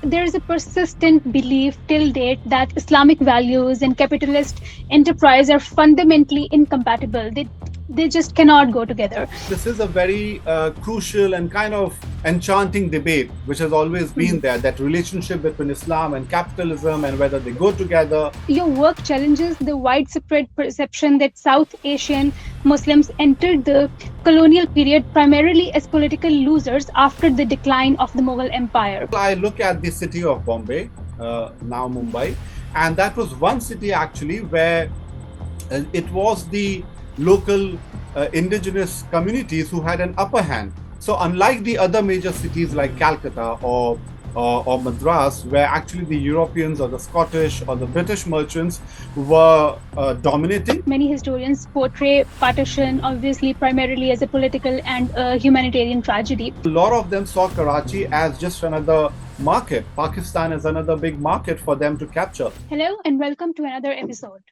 there is a persistent belief till date that Islamic values and capitalist enterprise are fundamentally incompatible. They just cannot go together. This is a very crucial and kind of enchanting debate, which has always been there, that relationship between Islam and capitalism and whether they go together. Your work challenges the widespread perception that South Asian Muslims entered the colonial period primarily as political losers after the decline of the Mughal Empire. I look at the city of Bombay, now Mumbai, and that was one city actually where it was the local indigenous communities who had an upper hand. So unlike the other major cities like Calcutta or Madras, where actually the Europeans or the Scottish or the British merchants were dominating. Many historians portray partition, obviously, primarily as a political and humanitarian tragedy. A lot of them saw Karachi as just another market. Pakistan is another big market for them to capture. Hello, and welcome to another episode.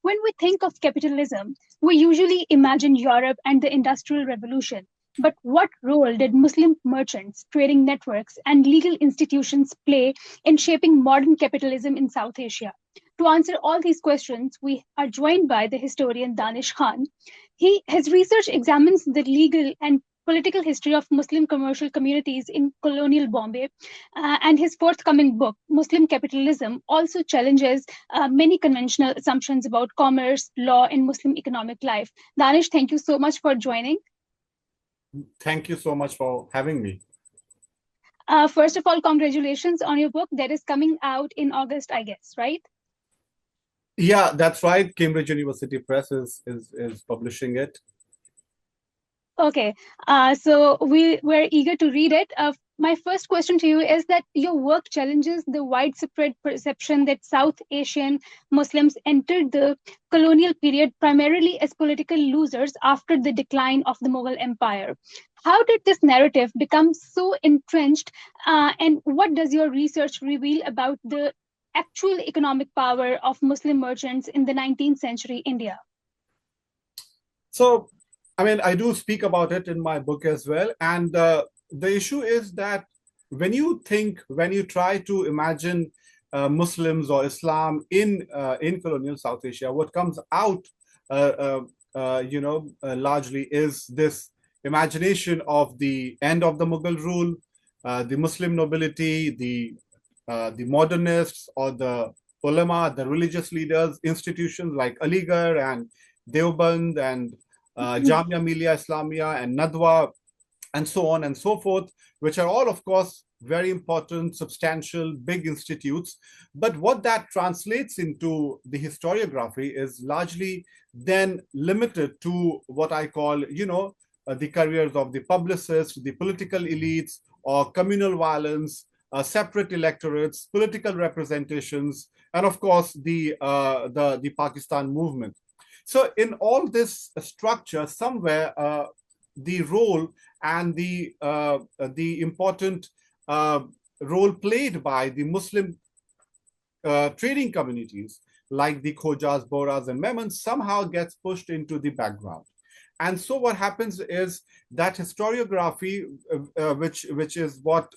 When we think of capitalism, we usually imagine Europe and the Industrial Revolution. But what role did Muslim merchants, trading networks, and legal institutions play in shaping modern capitalism in South Asia? To answer all these questions, we are joined by the historian Danish Khan. His research examines the legal and political history of Muslim commercial communities in colonial Bombay, and his forthcoming book, Muslim Capitalism, also challenges many conventional assumptions about commerce, law, and Muslim economic life. Danish, thank you so much for joining. Thank you so much for having me. First of all, congratulations on your book that is coming out in August, I guess, right? Yeah, that's right. Cambridge University Press is publishing it. Okay, so we're eager to read it. My first question to you is that your work challenges the widespread perception that South Asian Muslims entered the colonial period primarily as political losers after the decline of the Mughal Empire. How did this narrative become so entrenched, and what does your research reveal about the actual economic power of Muslim merchants in the 19th century India? So, I mean, I do speak about it in my book as well. And the issue is that when you try to imagine Muslims or Islam in colonial South Asia, what comes out, largely is this imagination of the end of the Mughal rule, the Muslim nobility, the modernists or the ulama, the religious leaders, institutions like Aligarh and Deoband and Jamia Millia Islamia and Nadwa, and so on and so forth, which are all, of course, very important, substantial, big institutes. But what that translates into the historiography is largely then limited to what I call, the careers of the publicists, the political elites, or communal violence, separate electorates, political representations, and of course the Pakistan movement. So in all this structure, somewhere the role and the important role played by the Muslim trading communities like the Khojas, Bohras, and Memons somehow gets pushed into the background. And so what happens is that historiography, which is what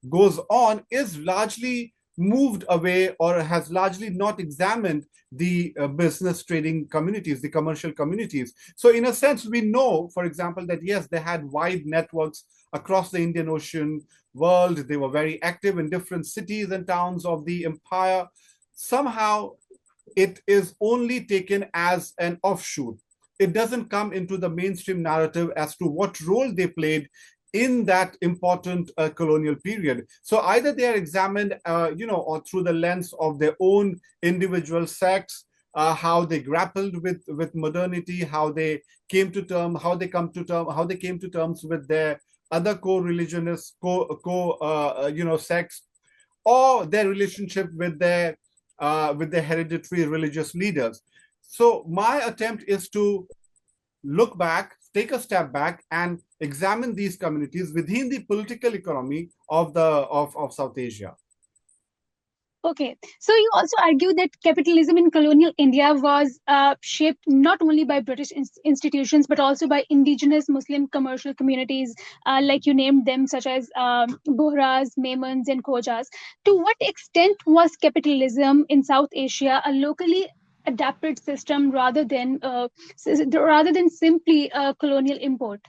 goes on, is largely moved away or has largely not examined the business trading communities, the commercial communities. So in a sense, we know, for example, that yes, they had wide networks across the Indian Ocean world. They were very active in different cities and towns of the empire. Somehow, it is only taken as an offshoot. It doesn't come into the mainstream narrative as to what role they played in that important colonial period. So either they are examined, or through the lens of their own individual sects, how they grappled with modernity, how they came to terms, how they came to terms with their other co-religionist, sects, or their relationship with their hereditary religious leaders. So my attempt is to look back, take a step back, and examine these communities within the political economy of South Asia. Okay, so you also argue that capitalism in colonial India was shaped not only by British institutions but also by indigenous Muslim commercial communities, like you named them, such as Bohras, Memons, and Khojas. To what extent was capitalism in South Asia a locally adapted system rather than simply a colonial import?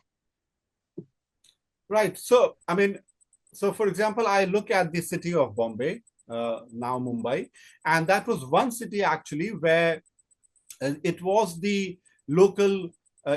Right. So, I mean, so for example, I look at the city of Bombay, now Mumbai, and that was one city actually where it was the local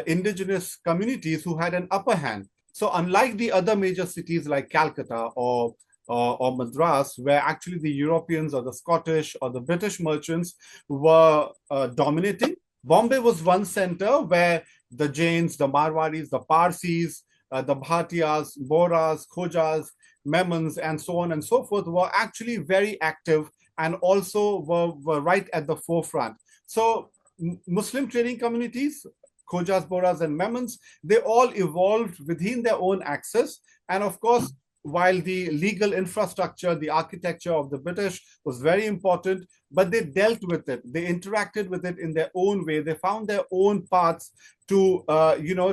indigenous communities who had an upper hand. So unlike the other major cities like Calcutta or Madras, where actually the Europeans or the Scottish or the British merchants were dominating, Bombay was one center where the Jains, the Marwaris, the Parsis, the Bhatiyas, Bohras, Khojas, Memons, and so on and so forth were actually very active and also were right at the forefront. So Muslim trading communities, Khojas, Bohras, and Memons, they all evolved within their own axis. And of course, while the legal infrastructure, the architecture of the British was very important, but they dealt with it. They interacted with it in their own way. They found their own paths to,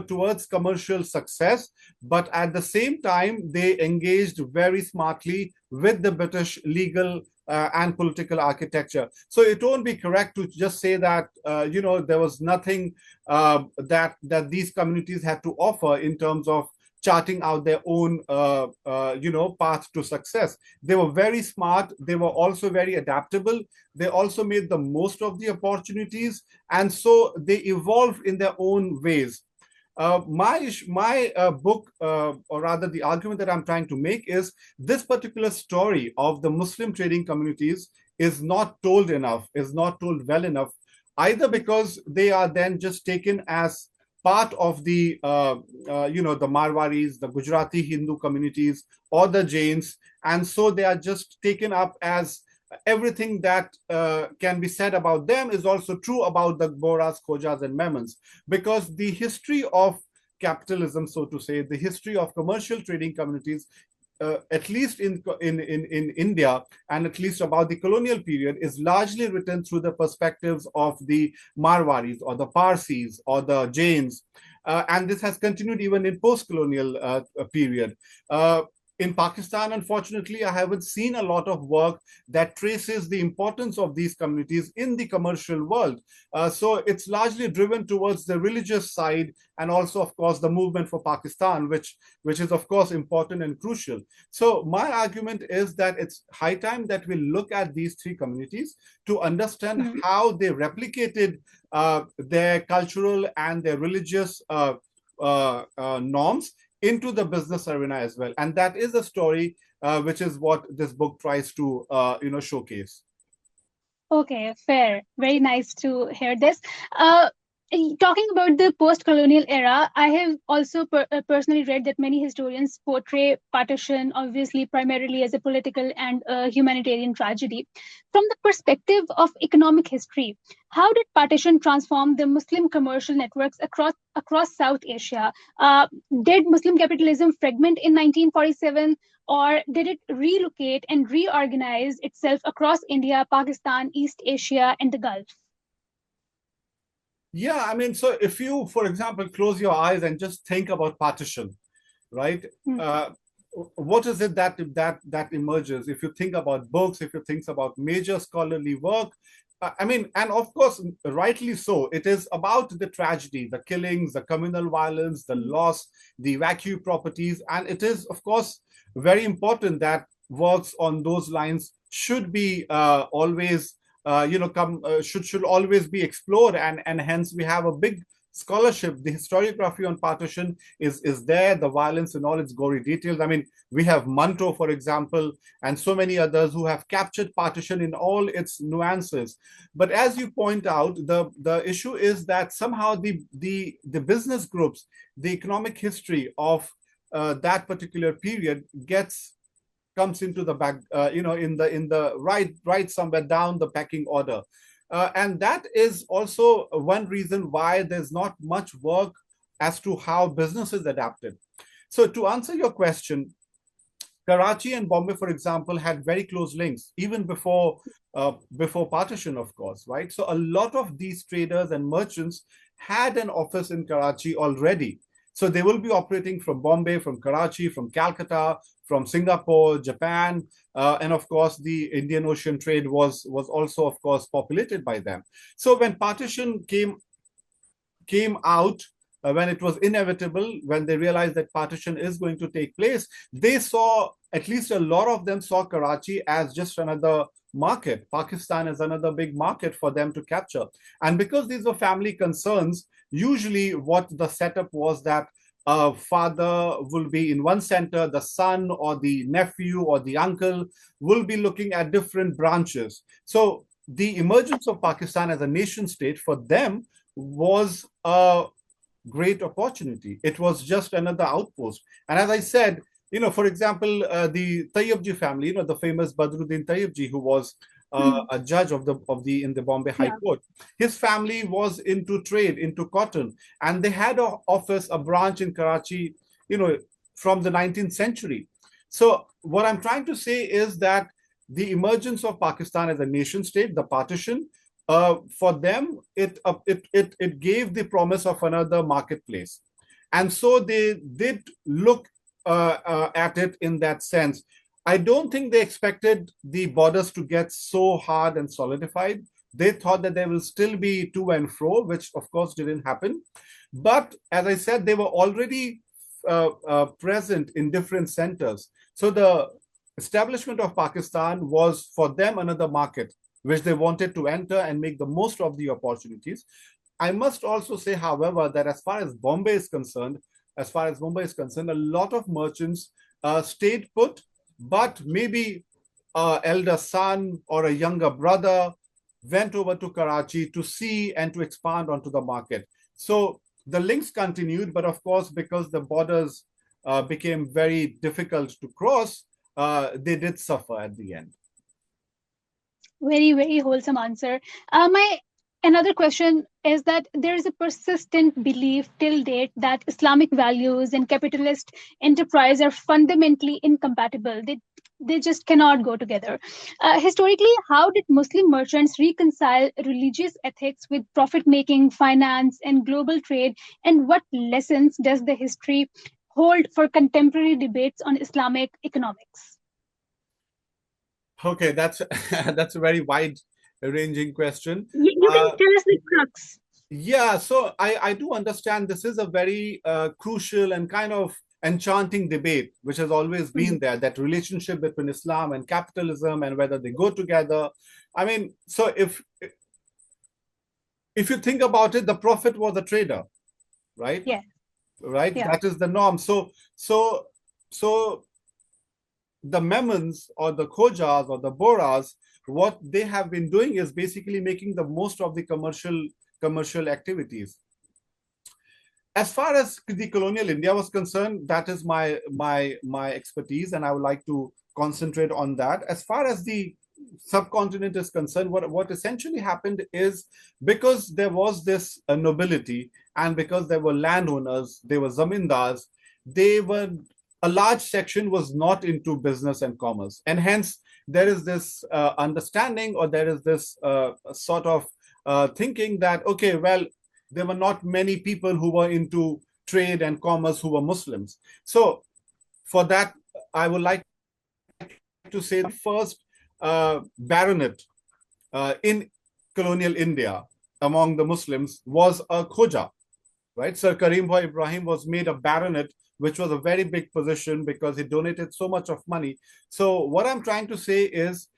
towards commercial success. But at the same time, they engaged very smartly with the British legal and political architecture. So it won't be correct to just say that there was nothing that these communities had to offer in terms of charting out their own path to success. They were very smart. They were also very adaptable. They also made the most of the opportunities, and so they evolved in their own ways. My book, or rather the argument that I'm trying to make, is this particular story of the Muslim trading communities is not told enough, is not told well enough, either because they are then just taken as part of the Marwaris, the Gujarati Hindu communities, or the Jains, and so they are just taken up as everything that can be said about them is also true about the Bohras, Khojas, and Memons, because the history of capitalism, so to say, the history of commercial trading communities, at least in India, and at least about the colonial period, is largely written through the perspectives of the Marwaris or the Parsis or the Jains. And this has continued even in post-colonial period. In Pakistan, unfortunately, I haven't seen a lot of work that traces the importance of these communities in the commercial world. So it's largely driven towards the religious side, and also, of course, the movement for Pakistan, which is, of course, important and crucial. So my argument is that it's high time that we look at these three communities to understand Mhm. how they replicated their cultural and their religious norms into the business arena as well. And that is a story which is what this book tries to showcase. Okay, fair. Very nice to hear this. Uh, Talking about the post-colonial era, I have also personally read that many historians portray partition, obviously, primarily as a political and humanitarian tragedy. From the perspective of economic history, how did partition transform the Muslim commercial networks across South Asia? Did Muslim capitalism fragment in 1947? Or did it relocate and reorganize itself across India, Pakistan, East Asia, and the Gulf? Yeah, I mean, so if you, for example, close your eyes and just think about partition, right? Hmm. Uh, what is it that emerges? If you think about books, if you think about major scholarly work, I mean, and of course, rightly so, it is about the tragedy, the killings, the communal violence, the Hmm. loss, the vacuum properties, and it is, of course, very important that works on those lines should be always come should always be explored, and hence we have a big scholarship. The historiography on partition is there, the violence in all its gory details. I mean, we have Manto, for example, and so many others who have captured partition in all its nuances. But as you point out, the issue is that somehow the business groups, the economic history of that particular period comes into the back, in the right somewhere down the pecking order. And that is also one reason why there's not much work as to how business is adapted. So to answer your question, Karachi and Bombay, for example, had very close links, even before partition, of course, right? So a lot of these traders and merchants had an office in Karachi already. So they will be operating from Bombay, from Karachi, from Calcutta, from Singapore, Japan, and of course the Indian Ocean trade was also, of course, populated by them. So when partition came out, when it was inevitable, when they realized that partition is going to take place, they saw, at least a lot of them saw Karachi as just another market. Pakistan is another big market for them to capture. And because these were family concerns, usually what the setup was that a father will be in one center, the son or the nephew or the uncle will be looking at different branches. So the emergence of Pakistan as a nation state for them was a great opportunity. It was just another outpost. And as I said, for example, the Tayyibji family, the famous Badruddin Tayyibji, who was a judge of the in the Bombay High Court. His family was into trade, into cotton, and they had an office, a branch in Karachi, from the 19th century. So what I'm trying to say is that the emergence of Pakistan as a nation state, the partition, for them, it gave the promise of another marketplace. And so they did look at it in that sense. I don't think they expected the borders to get so hard and solidified. They thought that there will still be to and fro, which of course didn't happen. But as I said, they were already present in different centers. So the establishment of Pakistan was for them another market, which they wanted to enter and make the most of the opportunities. I must also say, however, that as far as Mumbai is concerned, a lot of merchants stayed put, but maybe an elder son or a younger brother went over to Karachi to see and to expand onto the market. So the links continued, but of course, because the borders became very difficult to cross, they did suffer at the end. Very, very wholesome answer. My another question is that there is a persistent belief till date that Islamic values and capitalist enterprise are fundamentally incompatible. They just cannot go together. Historically, how did Muslim merchants reconcile religious ethics with profit making, finance, and global trade? And what lessons does the history hold for contemporary debates on Islamic economics? Okay, that's that's a very wide-ranging question. You can tell us the crux. Yeah, so I do understand this is a very crucial and kind of enchanting debate, which has always been there, that relationship between Islam and capitalism and whether they go together. I mean, so if you think about it, the Prophet was a trader, right? Yeah. Right? Yeah. That is the norm. So the Memons or the Khojas or the Bohras, what they have been doing is basically making the most of the commercial activities. As far as the colonial India was concerned, that is my expertise, and I would like to concentrate on that. As far as the subcontinent is concerned, what essentially happened is, because there was this nobility and because there were landowners, there were zamindars, a large section was not into business and commerce, and hence there is this understanding, or there is this sort of thinking that, okay, well, there were not many people who were into trade and commerce who were Muslims. So for that, I would like to say the first baronet in colonial India among the Muslims was a Khoja, right? Sir Karim Bhai Ibrahim was made a baronet, which was a very big position because he donated so much of money. So what I'm trying to say is,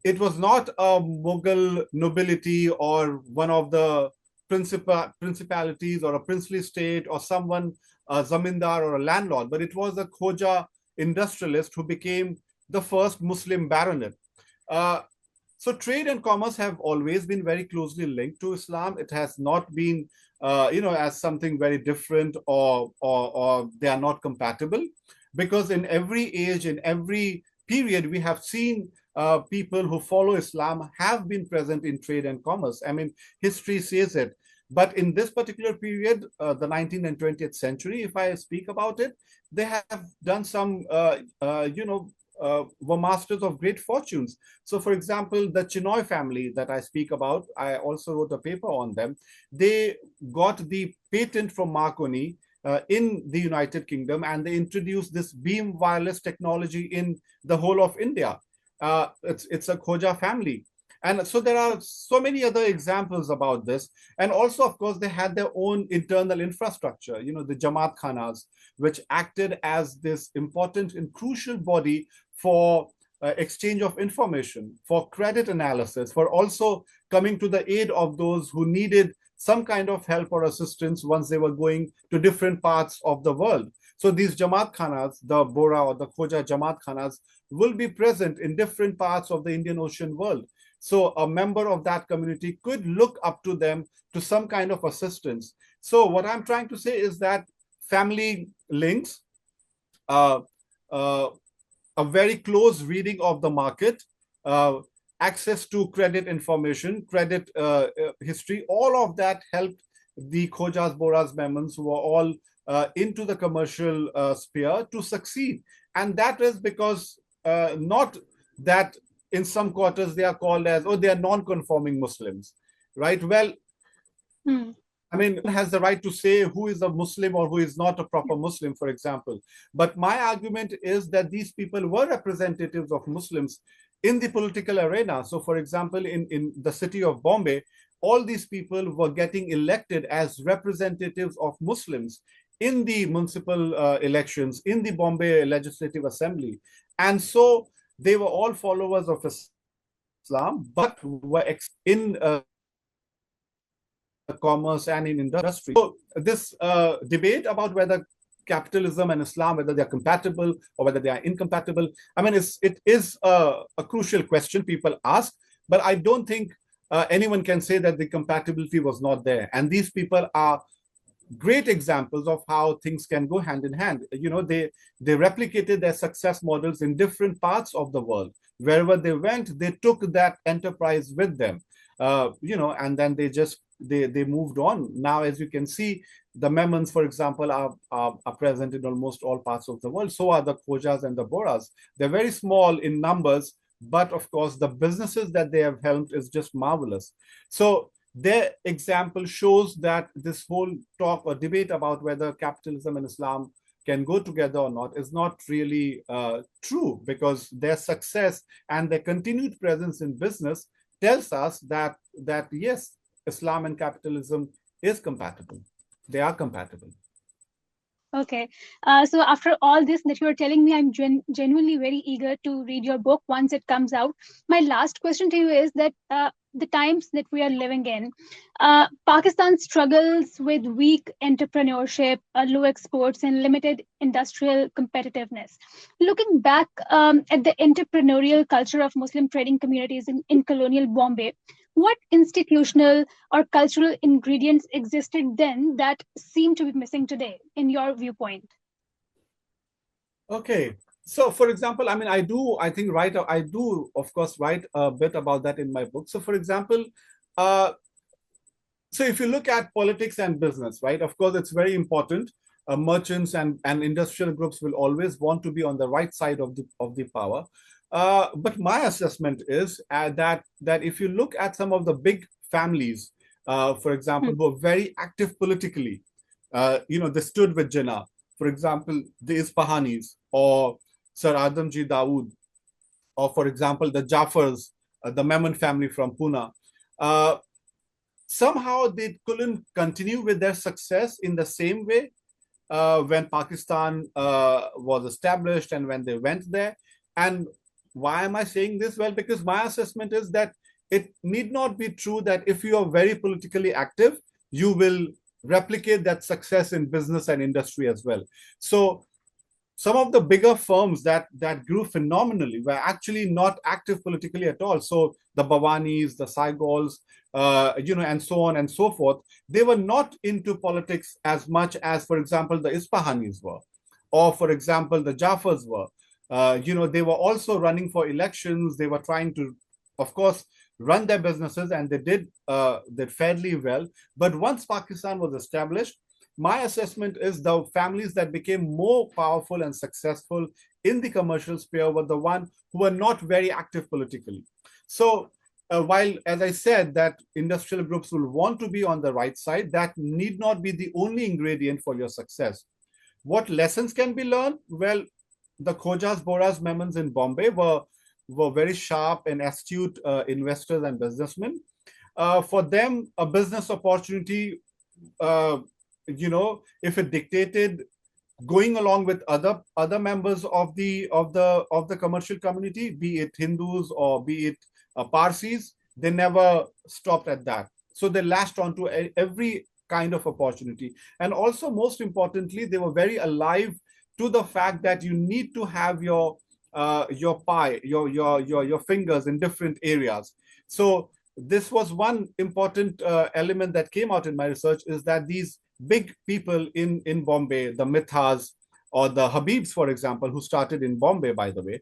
it was not a Mughal nobility or one of the principalities or a princely state or someone, a zamindar or a landlord, but it was a Khoja industrialist who became the first Muslim baronet. So trade and commerce have always been very closely linked to Islam. It has not been as something very different, or they are not compatible, because in every age, in every period, we have seen people who follow Islam have been present in trade and commerce. I mean, history says it. But in this particular period, the 19th and 20th century, if I speak about it, they have done some, were masters of great fortunes. So, for example, the Chinoy family that I speak about, I also wrote a paper on them. They got the patent from Marconi in the United Kingdom, and they introduced this beam wireless technology in the whole of India. It's a Khoja family. And so there are so many other examples about this. And also, of course, they had their own internal infrastructure, the Jamaat Khanas, which acted as this important and crucial body for exchange of information, for credit analysis, for also coming to the aid of those who needed some kind of help or assistance once they were going to different parts of the world. So these Jamaat Khanas, the Bohra or the Khoja Jamaat Khanas, will be present in different parts of the Indian Ocean world. So a member of that community could look up to them to some kind of assistance. So what I'm trying to say is that family links, uh, uh, a very close reading of the market, access to credit information, credit history, all of that helped the Khojas, Bohras, Memons, who were all into the commercial sphere to succeed. And that is because not that in some quarters they are called as, they are non-conforming Muslims, right? Well, I mean, has the right to say who is a Muslim or who is not a proper Muslim, for example. But my argument is that these people were representatives of Muslims in the political arena. So, for example, in the city of Bombay, all these people were getting elected as representatives of Muslims in the municipal elections, in the Bombay Legislative Assembly. And so they were all followers of Islam, but were in commerce and in industry. So this debate about whether capitalism and Islam, whether they are compatible or whether they are incompatible, I mean, it is a crucial question people ask, but I don't think anyone can say that the compatibility was not there. And these people are great examples of how things can go hand in hand. They replicated their success models in different parts of the world. Wherever they went, they took that enterprise with them, and then they moved on. Now, as you can see, the Memons, for example, are present in almost all parts of the world. So are the Khojas and the Bohras. They're very small in numbers, but of course, the businesses that they have helped is just marvelous. So their example shows that this whole talk or debate about whether capitalism and Islam can go together or not is not really true, because their success and their continued presence in business tells us that yes, Islam and capitalism is compatible. They are compatible. Okay. So after all this that you're telling me, I'm genuinely very eager to read your book once it comes out. My last question to you is that the times that we are living in, Pakistan struggles with weak entrepreneurship, low exports, and limited industrial competitiveness. Looking back at the entrepreneurial culture of Muslim trading communities in colonial Bombay, what institutional or cultural ingredients existed then that seem to be missing today, in your viewpoint? Okay. So, for example, I mean, I do, of course, write a bit about that in my book. So, for example, so if you look at politics and business, right, of course, it's very important. Merchants and industrial groups will always want to be on the right side of the power. But my assessment is that if you look at some of the big families, for example, who are very active politically, they stood with Jinnah. For example, the Ispahanis or Sir Adamji Dawood, or for example, the Jafars, the Memon family from Pune. Somehow they couldn't continue with their success in the same way when Pakistan was established and when they went there. And why am I saying this? Well, because my assessment is that it need not be true that if you are very politically active, you will replicate that success in business and industry as well. So some of the bigger firms that grew phenomenally were actually not active politically at all. So the Bhawanis, the Saigals, and so on and so forth, they were not into politics as much as, for example, the Ispahanis were, or for example, the Jafars were. They were also running for elections. They were trying to, of course, run their businesses, and they did fairly well. But once Pakistan was established, my assessment is the families that became more powerful and successful in the commercial sphere were the ones who were not very active politically. So while, as I said, that industrial groups will want to be on the right side, that need not be the only ingredient for your success. What lessons can be learned? Well, the Khojas, Bohras, Memons in Bombay were very sharp and astute investors and businessmen. For them, a business opportunity, if it dictated going along with other members of the commercial community, be it Hindus or be it Parsis, they never stopped at that. So they latched onto every kind of opportunity. And also, most importantly, they were very alive to the fact that you need to have your pie, your fingers in different areas. So this was one important element that came out in my research, is that these big people in Bombay, the Mithas or the Habibs, for example, who started in Bombay, by the way,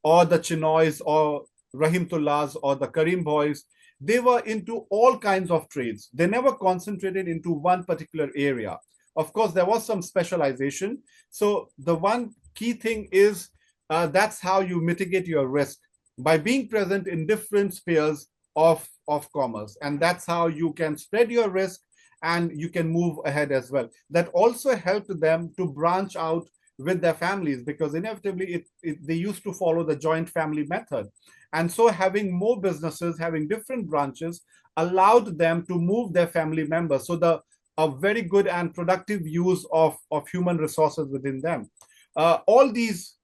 or the Chinoys or Rahimtullahs or the Karim boys, they were into all kinds of trades. They never concentrated into one particular area. Of course, there was some specialization. So the one key thing is that's how you mitigate your risk, by being present in different spheres of commerce. And that's how you can spread your risk and you can move ahead as well. That also helped them to branch out with their families, because inevitably they used to follow the joint family method. And so having more businesses, having different branches, allowed them to move their family members. So a very good and productive use of human resources within them. All these,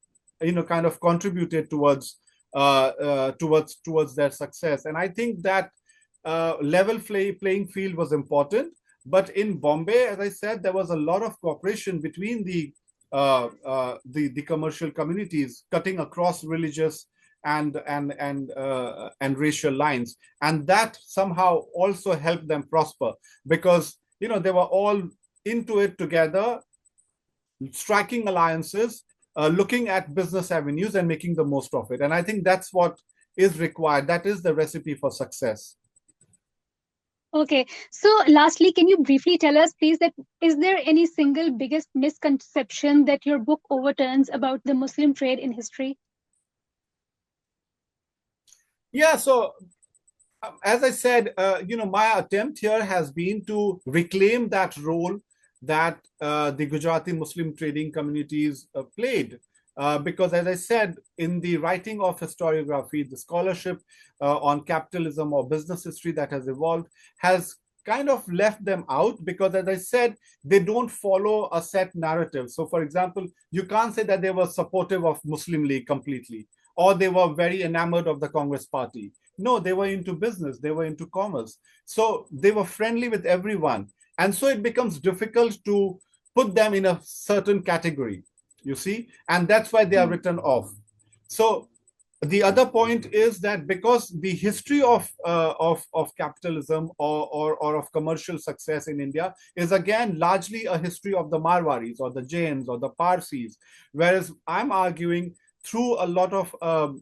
kind of contributed towards their success. And I think that level playing field was important. But in Bombay, as I said, there was a lot of cooperation between the commercial communities, cutting across religious and racial lines, and that somehow also helped them prosper, because they were all into it together, striking alliances, looking at business avenues and making the most of it. And I think that's what is required. That is the recipe for success. Okay, so lastly, can you briefly tell us, please, that is there any single biggest misconception that your book overturns about the Muslim trade in history? Yeah, so as I said, my attempt here has been to reclaim that role that the Gujarati Muslim trading communities played. Because, as I said, in the writing of historiography, the scholarship on capitalism or business history that has evolved has kind of left them out, because, as I said, they don't follow a set narrative. So, for example, you can't say that they were supportive of Muslim League completely, or they were very enamored of the Congress party. No, they were into business, they were into commerce. So they were friendly with everyone. And so it becomes difficult to put them in a certain category, you see, and that's why they are written off. So the other point is that because the history of capitalism or of commercial success in India is again largely a history of the Marwaris or the Jains or the Parsis, whereas I'm arguing through a lot of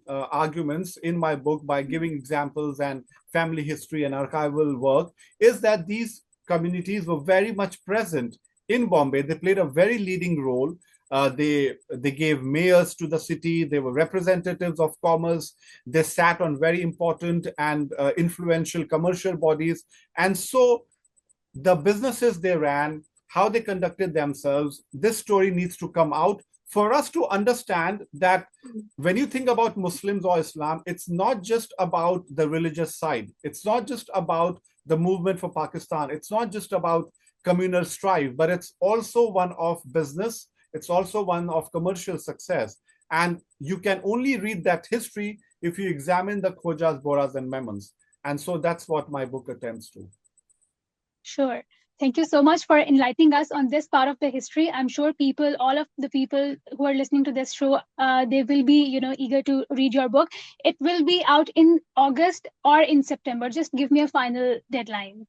arguments in my book, by giving examples and family history and archival work, is that these communities were very much present in Bombay. They played a very leading role. They gave mayors to the city. They were representatives of commerce. They sat on very important and influential commercial bodies. And so the businesses they ran, how they conducted themselves, this story needs to come out for us to understand that when you think about Muslims or Islam, it's not just about the religious side. It's not just about the movement for Pakistan. It's not just about communal strife, but it's also one of business. It's also one of commercial success. And you can only read that history if you examine the Khojas, Bohras, and Memons. And so that's what my book attempts to. Sure. Thank you so much for enlightening us on this part of the history. I'm sure all of the people who are listening to this show, they will be, eager to read your book. It will be out in August or in September. Just give me a final deadline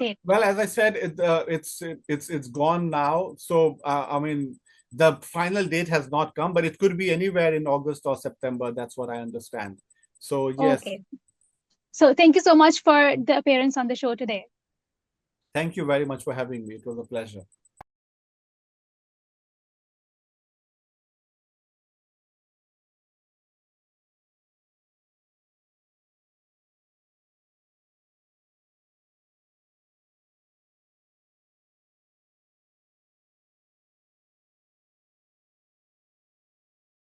date. Well, as I said, it's gone now. So I mean, the final date has not come, but it could be anywhere in August or September. That's what I understand. So yes. Okay. So thank you so much for the appearance on the show today. Thank you very much for having me. It was a pleasure.